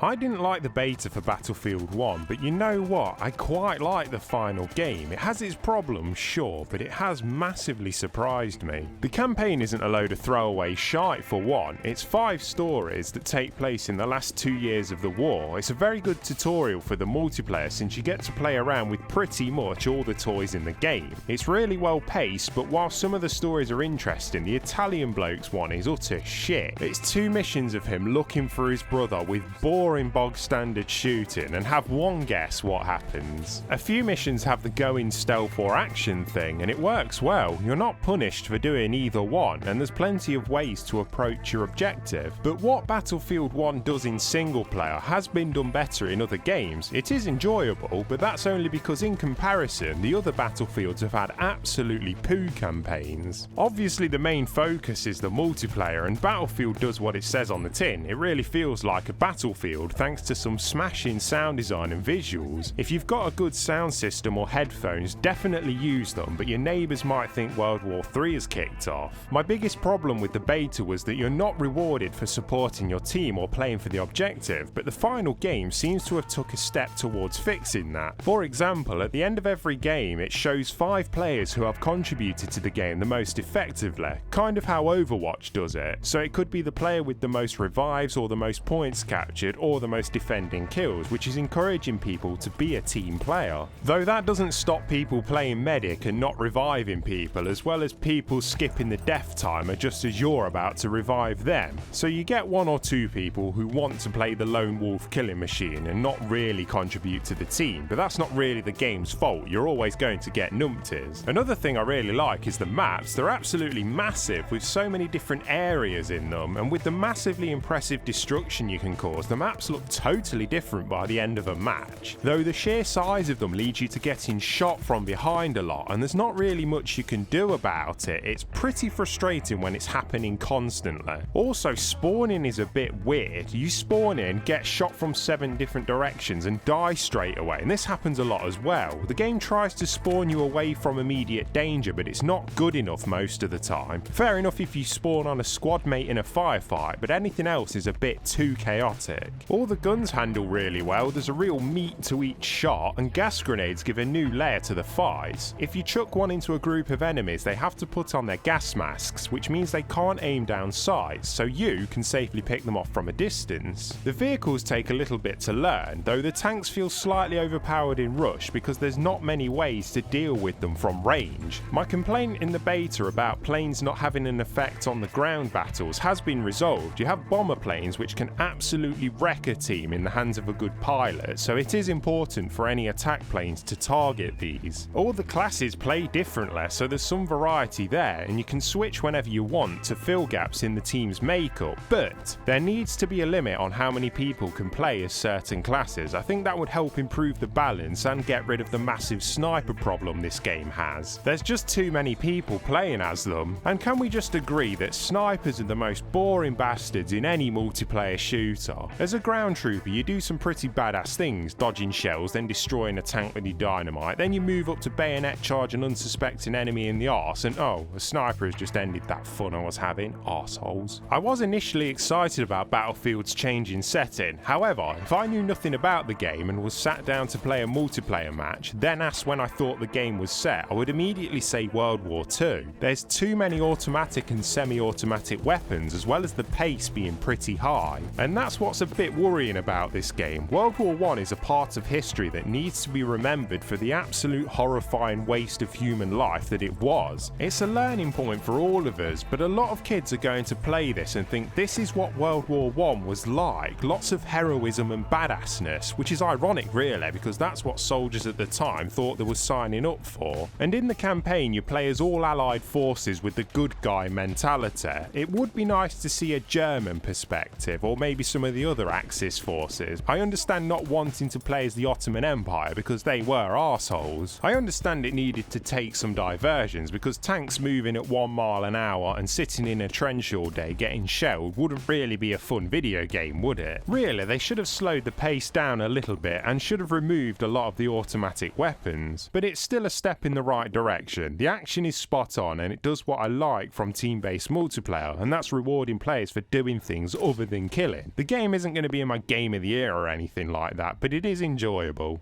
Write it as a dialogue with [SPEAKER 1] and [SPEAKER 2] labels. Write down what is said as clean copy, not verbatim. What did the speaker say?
[SPEAKER 1] I didn't like the beta for Battlefield 1, but you know what, I quite like the final game. It has its problems, sure, but it has massively surprised me. The campaign isn't a load of throwaway shite for one, it's 5 stories that take place in the last 2 years of the war. It's a very good tutorial for the multiplayer since you get to play around with pretty much all the toys in the game. It's really well paced, but while some of the stories are interesting, the Italian bloke's one is utter shit. It's 2 missions of him looking for his brother with boring bog standard shooting, and have one guess what happens. A few missions have the go in stealth or action thing, and it works well. You're not punished for doing either one, and there's plenty of ways to approach your objective. But what Battlefield 1 does in single player has been done better in other games. It is enjoyable, but that's only because in comparison, the other Battlefields have had absolutely poo campaigns. Obviously the main focus is the multiplayer, and Battlefield does what it says on the tin. It really feels like a Battlefield thanks to some smashing sound design and visuals. If you've got a good sound system or headphones, definitely use them, but your neighbours might think World War III has kicked off. My biggest problem with the beta was that you're not rewarded for supporting your team or playing for the objective, but the final game seems to have took a step towards fixing that. For example, at the end of every game it shows 5 players who have contributed to the game the most effectively, kind of how Overwatch does it. So it could be the player with the most revives or the most points captured or the most defending kills, which is encouraging people to be a team player. Though that doesn't stop people playing medic and not reviving people, as well as people skipping the death timer just as you're about to revive them. So you get 1 or 2 people who want to play the lone wolf killing machine and not really contribute to the team, but that's not really the game's fault. You're always going to get numpties. Another thing I really like is the maps. They're absolutely massive with so many different areas in them, and with the massively impressive destruction you can cause, the maps look totally different by the end of a match. Though the sheer size of them leads you to getting shot from behind a lot, and there's not really much you can do about it. It's pretty frustrating when it's happening constantly. Also, spawning is a bit weird. You spawn in, get shot from 7 different directions and die straight away, and this happens a lot as well. The game tries to spawn you away from immediate danger, but it's not good enough most of the time. Fair enough if you spawn on a squad mate in a firefight, but anything else is a bit too chaotic. All the guns handle really well, there's a real meat to each shot, and gas grenades give a new layer to the fight. If you chuck one into a group of enemies, they have to put on their gas masks, which means they can't aim down sights, so you can safely pick them off from a distance. The vehicles take a little bit to learn, though the tanks feel slightly overpowered in Rush because there's not many ways to deal with them from range. My complaint in the beta about planes not having an effect on the ground battles has been resolved. You have bomber planes which can absolutely wreck a team in the hands of a good pilot, so it is important for any attack planes to target these. All the classes play differently, so there's some variety there, and you can switch whenever you want to fill gaps in the team's makeup, but there needs to be a limit on how many people can play as certain classes. I think that would help improve the balance and get rid of the massive sniper problem this game has. There's just too many people playing as them, and can we just agree that snipers are the most boring bastards in any multiplayer shooter? As a ground trooper you do some pretty badass things, dodging shells, then destroying a tank with your dynamite, then you move up to bayonet charge an unsuspecting enemy in the arse, and oh, a sniper has just ended that fun I was having, arseholes. I was initially excited about Battlefield's changing setting, however, if I knew nothing about the game and was sat down to play a multiplayer match, then asked when I thought the game was set, I would immediately say World War II. There's too many automatic and semi-automatic weapons, as well as the pace being pretty high, and that's what's a bit worrying about this game. World War I is a part of history that needs to be remembered for the absolute horrifying waste of human life that it was. It's a learning point for all of us, but a lot of kids are going to play this and think this is what World War I was like. Lots of heroism and badassness, which is ironic really, because that's what soldiers at the time thought they were signing up for. And in the campaign you play as all allied forces with the good guy mentality. It would be nice to see a German perspective, or maybe some of the other Axis forces. I understand not wanting to play as the Ottoman Empire because they were arseholes. I understand it needed to take some diversions because tanks moving at 1 mile an hour and sitting in a trench all day getting shelled wouldn't really be a fun video game, would it? Really, they should have slowed the pace down a little bit and should have removed a lot of the automatic weapons. But it's still a step in the right direction. The action is spot on and it does what I like from team-based multiplayer, and that's rewarding players for doing things other than killing. The game isn't going to to be in my game of the year or anything like that, but it is enjoyable.